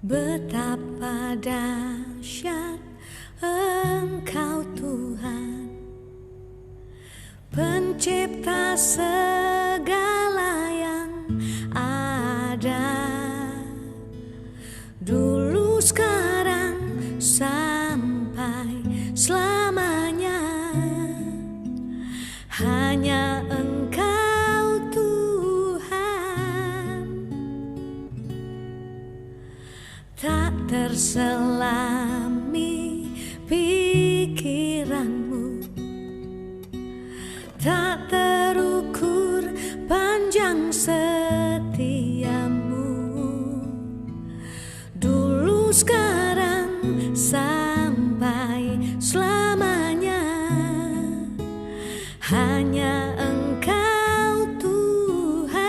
Betapa dahsyat Engkau Tuhan, Pencipta segala yang ada, dulu, sekarang, sampai selamanya. Hanya Engkau Tuhan, tak terselami pikiranmu, tak terukur panjang setiamu, dulu, sekarang, sampai selamanya. Hanya Engkau Tuhan,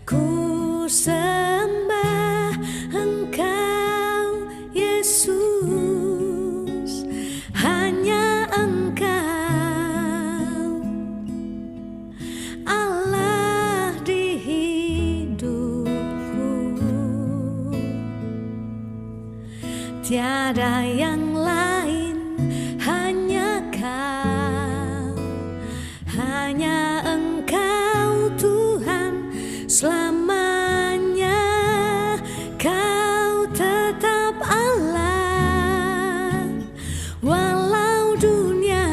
ku sembah Engkau Yesus. Hanya Engkau Allah di hidupku, tiada yang lain, hanya Kau, hanya Engkau Tuhan selamanya. Kau tetap Allah walau dunia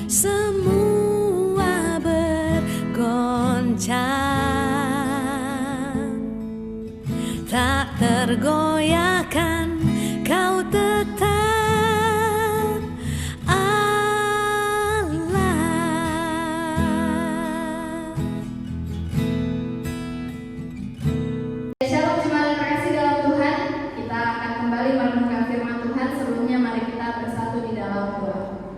semua bergoncang, tak tergoyahkan. Kau tetap Allah. Shalom jemaat terkasih dalam Tuhan. Kita akan kembali merenungkan firman Tuhan. Sebelumnya mari kita bersatu di dalam doa.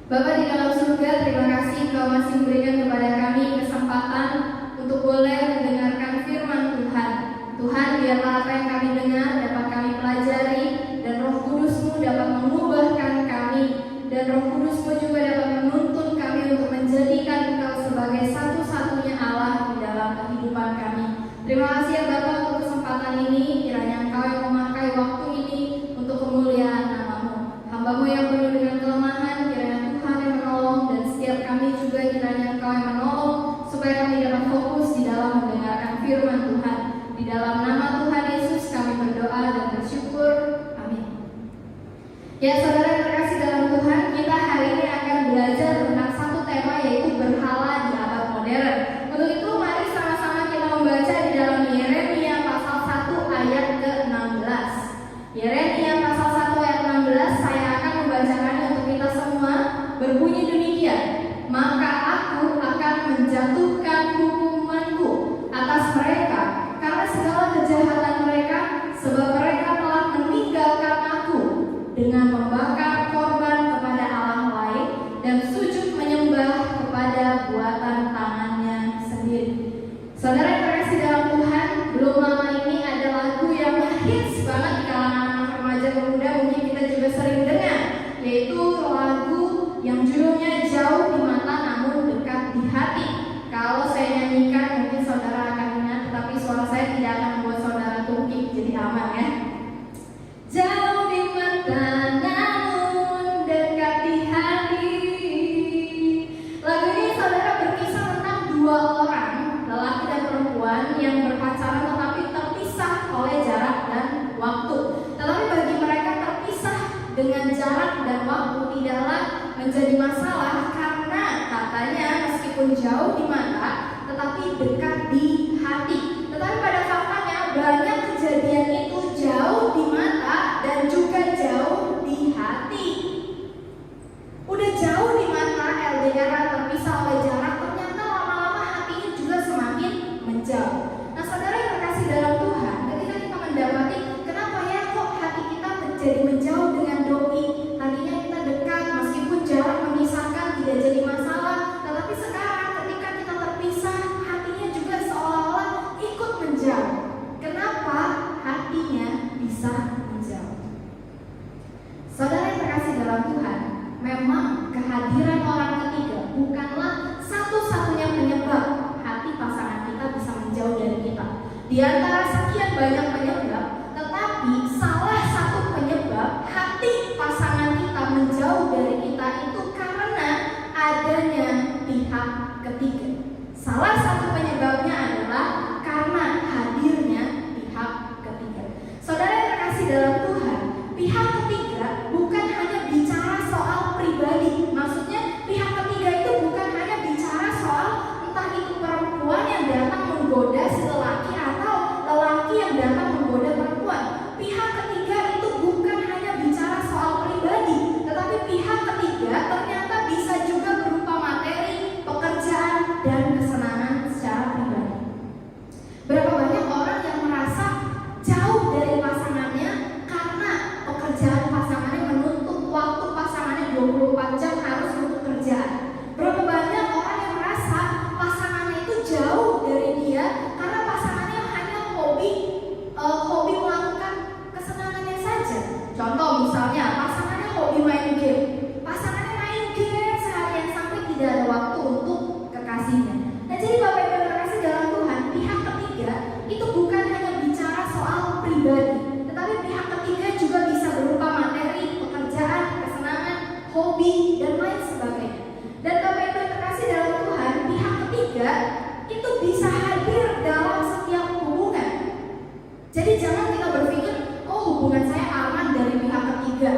Bapa di dalam surga, terima kasih Kau masih memberikan kepada kami kesempatan untuk boleh mendengarkan firman Tuhan. Tuhan, biarlah apa yang kami dengar dapat kami pelajari, dan Roh Kudus-Mu dapat mengubahkan kami, dan Roh Kudus-Mu juga dapat menuntun kami untuk menjadikan Engkau sebagai satu-satunya Allah di dalam kehidupan kami. Terima kasih ya Bapa untuk kesempatan ini. Kiranya Engkau yang memakai waktu ini untuk kemuliaan nama-Mu. Hamba-Mu yang penuh dengan kelemahan, kiranya Tuhan yang menolong, dan setiap kami juga kiranya Engkau yang menolong, supaya kami dapat fokus di dalam mendengarkan firman Tuhan. Di dalam nama Tuhan Yesus kami berdoa dan bersyukur. Amin. Ya saudara yang terkasih dalam Tuhan, kita hari ini akan belajar tentang satu tema, yaitu berhala di abad modern. Untuk itu mari sama-sama kita membaca di dalam Yeremia pasal 1 ayat ke-16. Yeremia pasal 1 ayat 16, saya akan membacakannya untuk kita semua. Berbunyi demikian: maka aku akan menjatuhkan hukumanku atas mereka karena segala kejahatan mereka, sebab mereka telah meninggalkan aku dengan membakar korban kepada Allah lain dan sujud menyembah kepada buatan tangannya sendiri. Saudara yang terkasih dalam Tuhan, belum lama ini ada lagu yang hits banget di kalangan anak remaja pemuda, mungkin kita juga sering dengar, yaitu lagu yang judulnya Jauh di Mata Namun Dekat di Hati. Kalau saya nyanyikan mungkin saudara akan ingat, tetapi suara saya tidak akan membuat saudara tungkik, jadi aman ya. Jauh di mata namun dekat di hati. Lagu ini saudara berkisah tentang dua orang, lelaki dan perempuan yang berpacaran tetapi terpisah oleh jarak dan waktu. Tetapi bagi mereka terpisah dengan jarak dan waktu tidaklah menjadi masalah, karena katanya meskipun jauh di mata tetapi dekat di hati. Tetapi pada faktanya banyak kejadian itu jauh di mata dan juga jauh di hati. Udah jauh di mata, LDR, terpisah oleh jarak, ternyata lama-lama hatinya juga semakin menjauh. Nah saudara yang terkasih dalam Tuhan, ketika kita mendapati kenapa ya kok hati kita menjadi menjauh dengan doi, tadinya kita dekat meskipun jarak memisahkan tidak jadi masalah, tetapi sekarang ketika kita terpisah, hatinya juga seolah-olah ikut menjauh. Kenapa hatinya bisa menjauh? Saudara yang terkasih dalam Tuhan, memang kehadiran orang ketiga bukanlah satu Di antara sekian banyak penyebab, tetapi salah satu penyebab hati pasangan kita menjauh dari kita itu karena adanya pihak ketiga. Salah satu penyebabnya adalah karena hadirnya pihak ketiga. Saudara yang terkasih dalam Tuhan, pihak ketiga bukan hanya bicara soal pribadi. Maksudnya pihak ketiga itu bukan hanya bicara soal entah itu perempuan yang datang menggoda si lelaki atau lelaki yang datang menggoda perempuan. Pihak ketiga itu bukan hanya bicara soal pribadi, tetapi pihak ketiga ternyata bisa juga berupa materi, pekerjaan, dan kesenangan secara pribadi. Berapa banyak orang yang merasa jauh dari pasangannya karena pekerjaan pasangannya menuntut waktu pasangannya 24 jam harus untuk kerjaan. Berapa banyak orang yang merasa pasangannya itu jauh dari dia karena pasangannya hanya hobi melakukan kesenangannya saja. Contoh misalnya pasangannya hobi main game. Pasangannya main game seharian sampai tidak ada waktu untuk kekasihnya. Nah, jadi Bapak Ibu yang terkasih dalam Tuhan, pihak ketiga itu bukan hanya bicara soal pribadi, tetapi pihak ketiga juga bisa berupa materi, pekerjaan, kesenangan, hobi, dan lain sebagainya. Dan Bapak Ibu yang terkasih dalam Tuhan, pihak ketiga itu bisa hadir dalam setiap hubungan. Jadi jangan kita berpikir, oh hubungan saya aman dari pihak ketiga.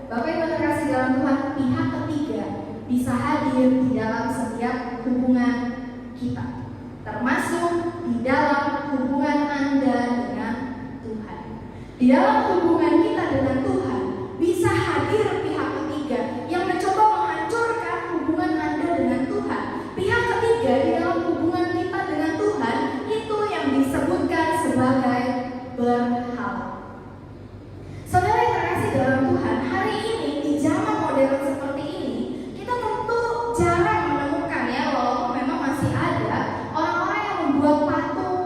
Bapak Ibu yang terkasih dalam Tuhan, pihak ketiga bisa hadir di dalam setiap hubungan kita, termasuk di dalam hubungan Anda dengan Tuhan. Di dalam hubungan kita dengan Tuhan bisa hadir pihak ketiga yang mencoba menghancurkan hubungan Anda dengan Tuhan. Pihak ketiga di dalam hubungan kita dengan Tuhan itu yang disebutkan sebagai berhala. Saudara yang terkasih dalam Tuhan, hari ini di zaman modern seperti ini, kita tentu jarang menemukan ya, walaupun memang masih ada orang-orang yang membuat patung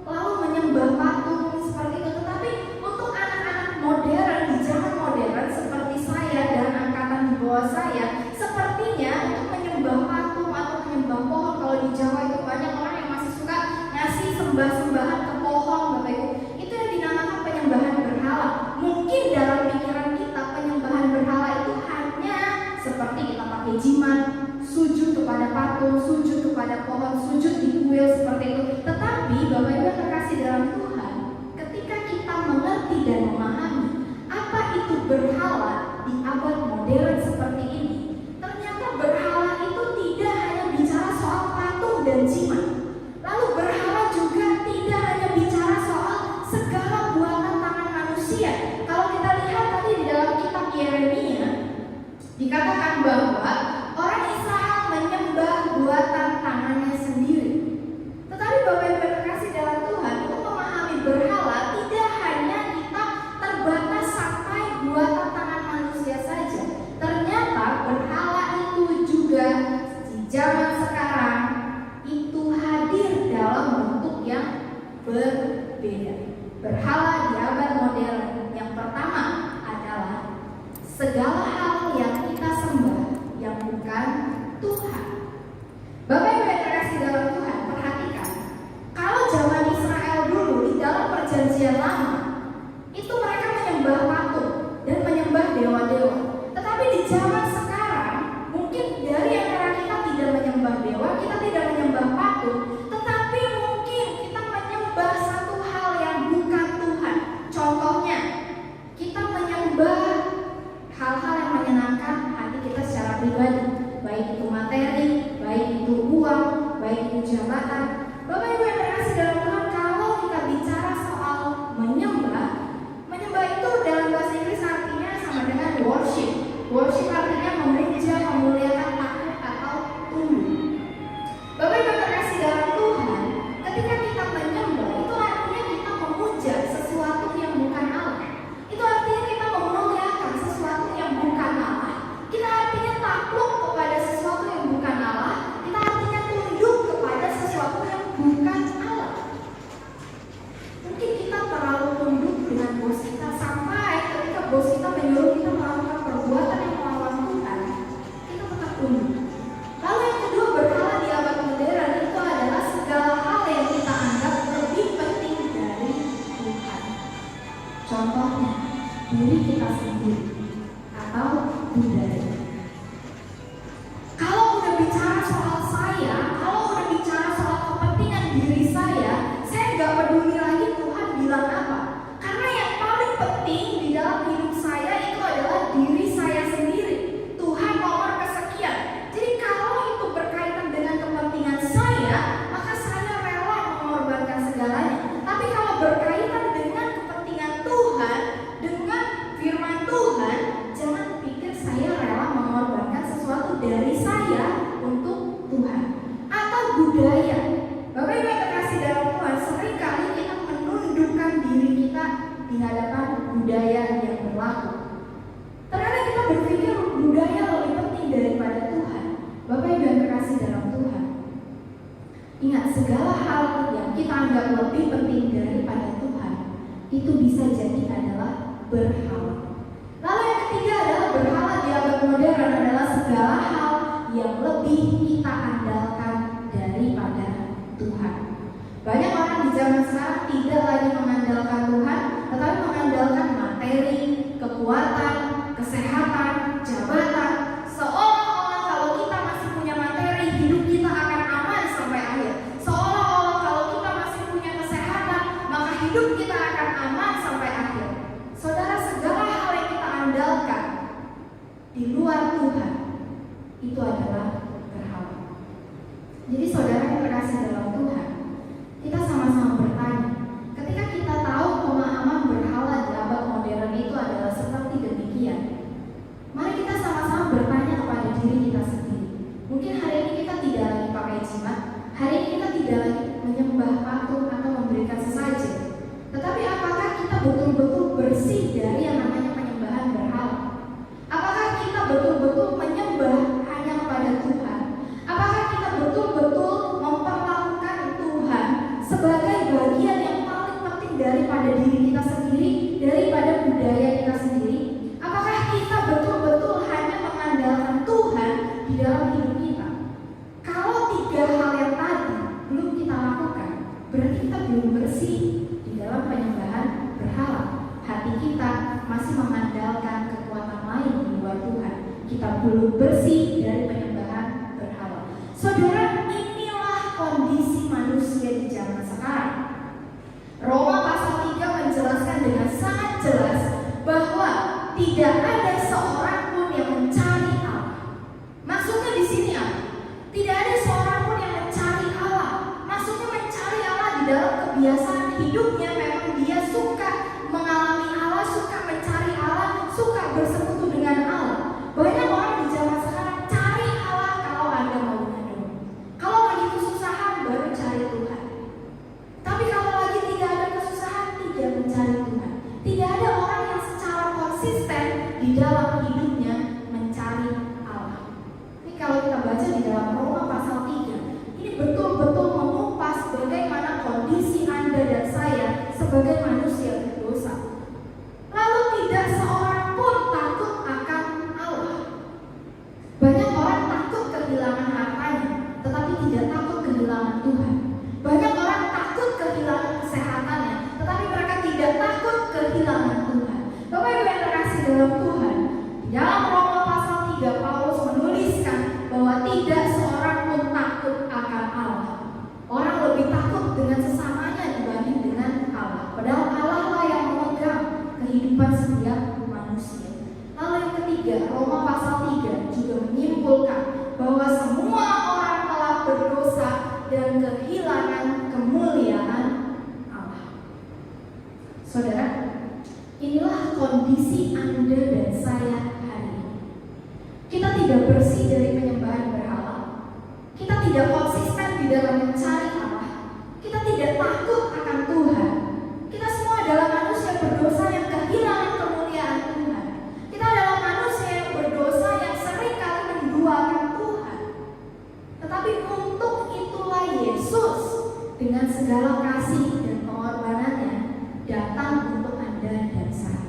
lalu menyembah patung seperti itu. Tetapi untuk anak-anak modern di zaman modern seperti saya dan angkatan di bawah saya, sepertinya untuk menyembah patung atau menyembah pohon, kalau di Jawa itu banyak orang yang masih suka ngasih sembah-sembahan ke pohon, Bapak Ibu. Itu yang dinamakan penyembahan berhala. Mungkin dalam pikiran kita penyembahan berhala itu hanya seperti kita pakai jimat, sujud kepada patung, sujud kepada pohon, sujud di kuil seperti itu. Tetapi Bapak Ibu yang terkasih dalam Tuhan, ketika kita mengerti dan memahami apa itu berhala di abad modern seperti ini, ternyata berhala itu tidak hanya bicara soal patung dan jimat. Lalu berhala juga tidak hanya bicara soal segala buatan tangan manusia. Kalau kita lihat tadi di dalam kitab Yeremia, dikatakan bahwa orang Israel menyembah buatan tangannya sendiri. Tetapi Bapak Ibu yang terkasih dalam Tuhan, untuk memahami berhala tidak hanya kita terbatas sampai buatan tangan manusia saja. Ternyata berhala itu juga di zaman sekarang itu hadir dalam bentuk yang berbeda. Berhala di abad modern yang pertama adalah segala hal yang kita sembah yang bukan Tuhan. Bapak Ibu yang terkasih dalam Tuhan, perhatikan, kalau zaman Israel dulu di dalam perjanjian lama itu mereka menyembah patung dan menyembah dewa-dewa. Tetapi di zaman sekarang mungkin dari antara kita tidak menyembah dewa, kita tidak menyembah patung, tetapi mungkin kita menyembah satu hal yang bukan Tuhan. Contohnya, kita menyembah hal-hal yang menyenangkan hati kita secara pribadi, baik itu materi, baik itu uang, baik itu jabatan. Bapak Ibu yang terkasih dalam Tuhan, kalau kita bicara soal menyembah itu dalam bahasa Inggris artinya sama dengan worship. Worship artinya memuja, memuliakan, takut atau tunduk. Bapak Ibu yang terkasih dalam Tuhan, ketika kita menyembah itu artinya kita memuja sesuatu yang bukan Allah. Itu artinya kita memuliakan sesuatu yang bukan Allah. Kita artinya takluk kepada sesuatu yang bukan Allah. Kita artinya tunduk kepada sesuatu yang bukan Allah. Mungkin kita terlalu tunduk dengan bos kita sampai ketika bos kita menyuruh kita melakukan perbuatan yang melawan Tuhan, kita tetap tunduk. Lalu yang kedua, berhala di abad modern itu adalah segala hal yang kita anggap lebih penting diri kita sendiri atau budaya. Kalau udah bicara soal saya, kalau udah bicara soal kepentingan diri saya nggak peduli lagi Tuhan bilang apa. Karena yang paling penting di dalam hidup saya itu adalah diri saya sendiri. Tuhan nomor kesekian. Jadi kalau itu berkaitan dengan kepentingan saya, maka saya rela mengorbankan segalanya. Tapi kalau berkaitan dengan kepentingan Tuhan, dengan firman Tuhan, jangan pikir saya rela mengorbankan sesuatu dari saya untuk Tuhan atau budaya. Bapak Ibu yang terkasih dalam Tuhan, seringkali kita menundukkan diri kita di hadapan budaya yang berlaku. Terkadang kita berpikir budaya lebih penting daripada Tuhan. Bapak Ibu yang terkasih dalam Tuhan, ingat, segala hal yang kita anggap lebih penting daripada Tuhan itu bisa jadi adalah berhala. Lalu yang ketiga adalah berhala di abad modern adalah segala hal yang lebih kita andalkan daripada Tuhan. Banyak orang di zaman sekarang tidak lagi mengandalkan Tuhan, tetapi mengandalkan materi, kekuatan, kesehatan, jabatan. Seolah-olah kalau kita masih punya materi, hidup kita akan aman sampai akhir. Seolah-olah kalau kita masih punya kesehatan, maka hidup kita akan aman sampai akhir. Saudara, segala hal yang kita andalkan di luar Tuhan itu adalah berhala. Jadi saudara yang terkasih dalam Tuhan, kita sama-sama bertanya, ketika kita tahu pemahaman berhala di abad modern itu adalah seperti demikian, mari kita sama-sama bertanya kepada diri kita sendiri. Mungkin hari ini kita tidak lagi pakai jimat, hari ini kita tidak lagi menyembah patung atau memberikan sesajen, tetapi apakah kita betul-betul bersih dari yang namanya penyembahan berhala? Apakah kita betul-betul menyembah hanya kepada Tuhan? Apakah kita betul-betul memperlakukan Tuhan sebagai bagian yang paling penting daripada diri kita sendiri, daripada budaya kita sendiri? Apakah kita betul-betul hanya mengandalkan Tuhan di dalam hidup kita? Kalau tiga hal yang tadi belum kita lakukan, berarti kita belum bersih di dalam penyembahan berhala. Hati kita masih mengandalkan kekuatan lain di luar Tuhan. Kita belum bersih dari penyembahan berhala. Saudara, inilah kondisi manusia di zaman sekarang. Roma pasal 3 menjelaskan dengan sangat jelas bahwa tidak ada seorang pun yang mencari Allah. Maksudnya di sini apa? Tidak ada seorang pun yang mencari Allah. Maksudnya mencari Allah di dalam kebiasaan hidupnya, memang dia suka mengalami Allah, suka mencari Allah, suka bersekutu dengan Allah. Banyak orang di zaman sekarang cari Allah kalau ada maunya doang. Kalau lagi kesusahan baru cari Tuhan. Tapi kalau lagi tidak ada kesusahan, tidak mencari Tuhan. Tidak ada orang yang secara konsisten di dalam hidupnya mencari Allah. Ini kalau kita baca di dalam Roma pasal 3, ini betul-betul mengupas bagaimana kondisi Anda dan saya sebagai manusia berdosa. Lalu tidak seorang pun takut akan Allah. Banyak orang takut kehilangan hartanya, tetapi tidak takut kehilangan Tuhan. Banyak orang takut kehilangan kesehatannya, tetapi mereka tidak takut kehilangan Tuhan. Bapak Ibu yang terkasih dalam Tuhan, di dalam Roma pasal 3 Paulus menuliskan bahwa tidak seorang pun takut akan Allah. Orang lebih takut dengan sesamanya dibanding dengan Allah. Padahal Allah lah yang memegang kehidupan setiap manusia. Lalu yang ketiga, Roma pasal 3 juga menyimpulkan bahwa semua orang telah berdosa dan kehilangan kemuliaan Allah. Saudara, inilah kondisi Anda dan saya hari ini. Kita tidak bersih dari penyembahan berhala. Kita tidak konsisten di dalam mencari Allah. Kita tidak takut akan Tuhan. Kita semua adalah manusia berdosa yang kehilangan kemuliaan Tuhan. Kita adalah manusia yang berdosa yang seringkali menduakan Tuhan. Tetapi untuk itulah Yesus dengan segala kasih dan pengorbanannya datang untuk Anda dan saya.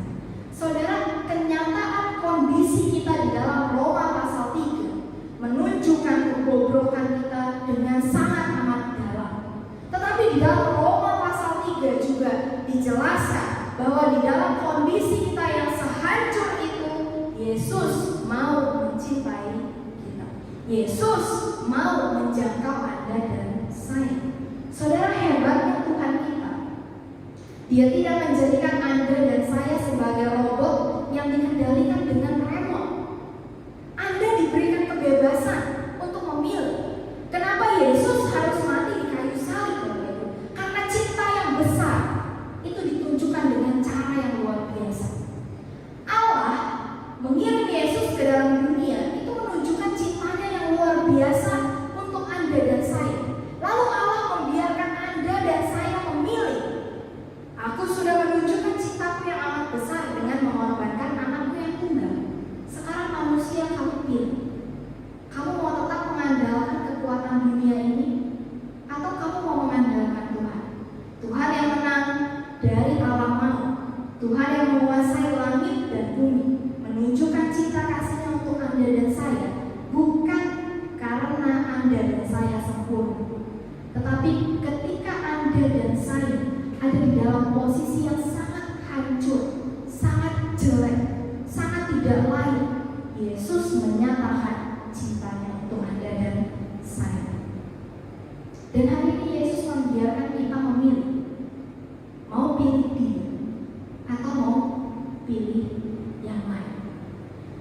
Saudara, kenyataan kondisi kita di dalam Roma pasal 3 menunjukkan kebobrokan kita dengan sangat amat dalam. Tetapi di dalam Roma pasal 3 juga dijelaskan bahwa di dalam kondisi kita yang Yesus mau menjangkau Anda dan saya. Saudara, hebatnya Tuhan kita. Dia tidak menjadikan Anda dan saya sebagai robot yang dikendalikan dengan remote. Anda diberikan kebebasan untuk memilih. Kenapa Yesus harus mati di kayu salib? Karena cinta yang besar itu ditunjukkan dengan cara yang luar biasa. Allah mengirim Yesus ke dalam dunia itu menunjukkan cintanya yang luar biasa untuk Anda dan saya. Lalu Allah membiarkan Anda dan saya memilih. Aku sudah menunjukkan cintaku yang amat besar dengan mengorbankan anakku yang tunggal. Sekarang manusia, kamu pilih. Kamu mau tetap mengandalkan kekuatan dunia ini, atau kamu mau mengandalkan Tuhan? Tuhan yang menang dari alam maut, Tuhan yang menguasai langit dan bumi, menunjukkan cinta kasihnya untuk Anda dan saya, bukan karena Anda dan saya sempurna, tetapi ketika Anda dan saya ada di dalam posisi yang sangat hancur, sangat jelek, sangat tidak layak, Yesus menyatakan cintanya untuk Anda dan saya. Dan hari ini Yesus membiarkan kita memilih, mau pilih Dia atau mau pilih yang lain.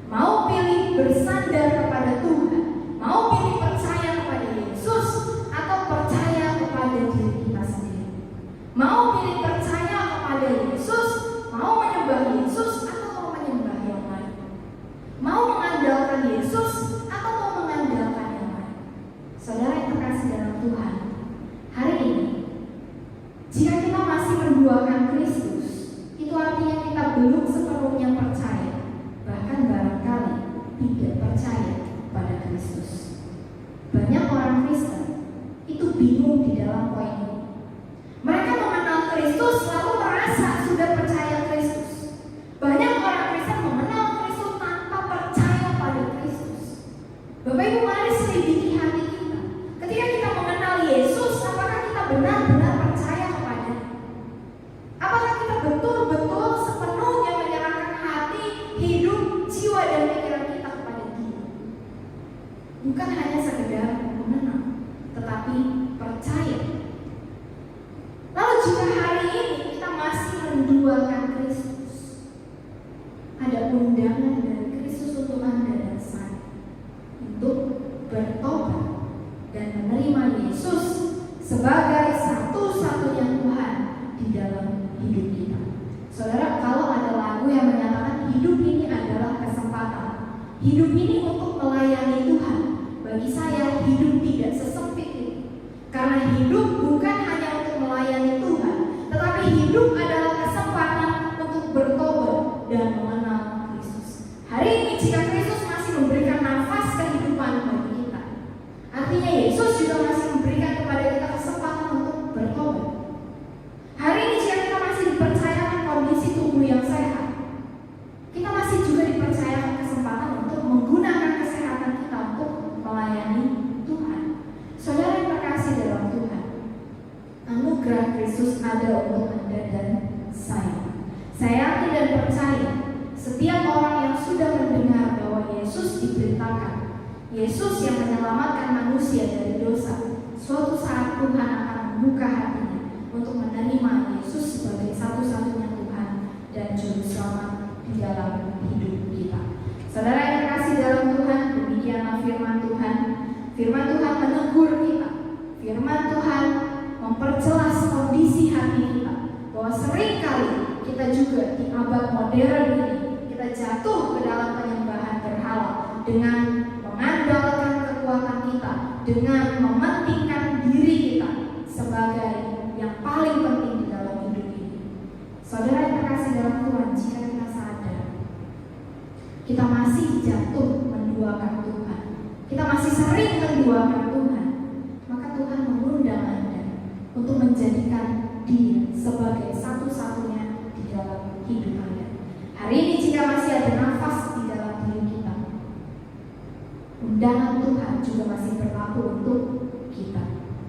Mau pilih bersandar kepada Tuhan, mau pilih percaya kepada Yesus atau percaya kepada diri kita sendiri. Mau pilih percaya kepada Yesus, mau menyembah Yesus atau mau menyembah yang lain. Mau mengandalkan Yesus atau mau mengandalkan yang lain. Saudara yang terkasih dalam Tuhan, hari ini jika kita masih menduakan Kristus, itu artinya kita belum sepenuhnya percaya, bahkan barangkali tidak percaya pada Kristus. Banyak orang Kristen itu bingung di dalam poin ini. Mereka mengenal Kristus lalu merasa sudah percaya Kristus. Banyak orang Kristen mengenal Kristus tanpa percaya pada Kristus. Bapak Ibu, mari selidiki hati kita. Ketika kita mengenal Yesus, apakah kita benar-benar percaya kepada? Apakah kita betul-betul sepenuhnya menyerahkan hati, hidup, jiwa dan pikiran kita kepada Dia? Bukan hanya sekedar mengenal, tetapi percaya. Lalu jika hari ini kita masih menduakan Kristus, ada undangan dari Kristus untuk Anda dan saya untuk bertobat dan menerima Yesus sebagai satu-satunya Tuhan di dalam hidup kita. Saudara, kalau ada lagu yang menyatakan hidup ini adalah kesempatan, hidup ini untuk melayani Tuhan, bagi saya hidup tidak sesempit itu. Karena hidup bukan hanya untuk melayani Tuhan, tetapi hidup adalah kesempatan untuk bertobat dan mengenal Kristus. Hari ini jika Kristus masih memberikan nafas kehidupan bagi kita, artinya Yesus juga masih memberikan kepada kita kesempatan untuk bertobat. Hari ini jika kita masih dipercayakan kondisi tubuh yang sehat, kita masih juga dipercayakan kesempatan untuk menggunakan kesehatan kita untuk melayani Tuhan. Saudara yang terkasih dalam Tuhan, anugerah Kristus ada untuk Anda dan saya. Saya yakin dan percaya setiap orang yang sudah mendengar bahwa Yesus diberitakan, Yesus yang menyelamatkan manusia dari dosa, suatu saat Tuhan akan membuka hatinya untuk menerima Yesus sebagai satu-satunya Tuhan dan Juru Selamat di dalam hidup kita. Saudara yang terkasih dalam Tuhan, demikianlah firman Tuhan. Firman Tuhan menegur kita. Firman Tuhan memperjelas kondisi hati kita, bahwa seringkali kita juga di abad modern ini kita jatuh ke dalam penyembahan berhala dengan mengandalkan kekuatan kita, dengan mementingkan diri kita sebagai yang paling penting di dalam hidup ini. Saudara yang terkasih dalam Tuhan, jika kita sadar kita masih jatuh menduakan Tuhan, kita masih sering menduakan Tuhan, maka Tuhan mengundang Anda untuk menjadikan Dia sebagai satu-satunya di dalam hidup Anda. Hari ini jika masih ada nafas di dalam diri kita, undangan Tuhan juga masih berlaku untuk kita.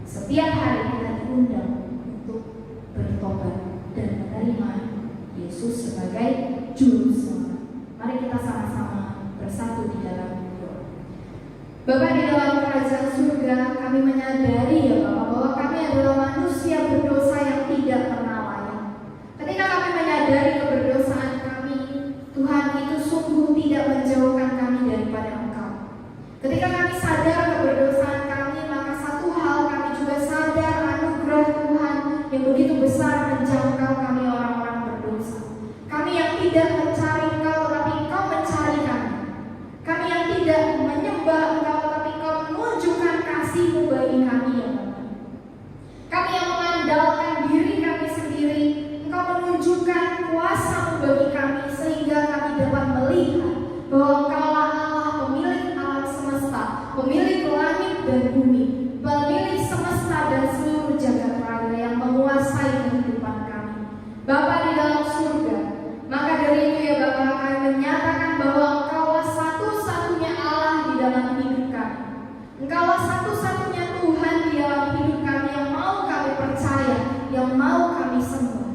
Setiap hari kita diundang untuk bertobat dan menerima Yesus sebagai Juru Selamat. Mari kita sama-sama bersatu di dalam doa. Bapa di dalam kerajaan surga, kami menyadari ya Bapak bahwa kami adalah manusia berdosa yang tidak pernah layak. Ketika kami menyadari keberdosaan kami, Tuhan itu sungguh tidak menjauhkan kami daripada Engkau. Ketika kami sadar keberdosaan kami, maka satu hal kami juga sadar anugerah Tuhan yang begitu besar menjangkau kami orang-orang berdosa. Kami yang tidak mencari Engkau, tetapi Engkau mencari kami. Kami yang tidak menyembah Engkau, tetapi Engkau menunjukkan kasih-Mu bagi kami ya Bapak. Kami yang mengandalkan diri kami sendiri, Engkau menunjukkan kuasa-Mu bagi kami sehingga kami dapat melihat bahwa Engkaulah Allah, pemilik alam semesta, pemilik langit dan bumi, pemilik semesta dan seluruh jagat raya yang menguasai kehidupan kami. Bapa di dalam surga, maka dari itu ya Bapak, kami menyatakan bahwa Engkaulah satu-satunya Allah di dalam hidup kami. Engkaulah satu-satunya Tuhan di dalam hidup kami yang mau kami percaya, yang mau kami sembah.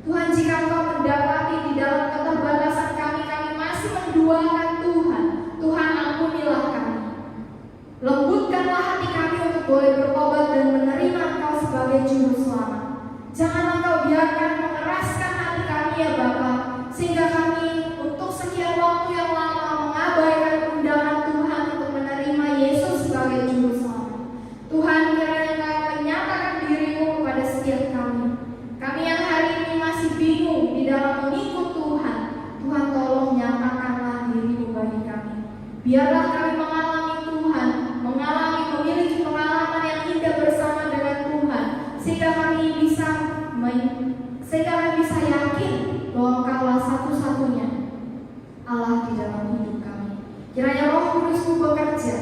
Tuhan, jika Engkau mendapati di dalam keterbatasan kami, kami masih menduakan Tuhan. Tuhan, ampunilah kami. Lembutkanlah hati kami untuk boleh bertobat dan menerima Engkau sebagai juru selamat. Jangan Engkau biarkan mengeraskan hati kami ya Bapa, sehingga kami untuk sekian waktu yang lama mengabaikan undangan Tuhan untuk menerima Yesus sebagai juru selamat. Tuhan, kiranya Engkau menyatakan diri-Mu kepada setiap kami. Kami yang hari ini masih bingung di dalam mengikut Tuhan, Tuhan tolong nyatakanlah diri-Mu bagi kami. Biarlah kami mengalami Tuhan, mengalami memiliki pengalaman yang indah bersama dengan Tuhan, sehingga kami bisa yakin bahwa Engkaulah satu-satunya Allah di dalam hidup kami. Kiranya Roh Kudus-Mu bekerja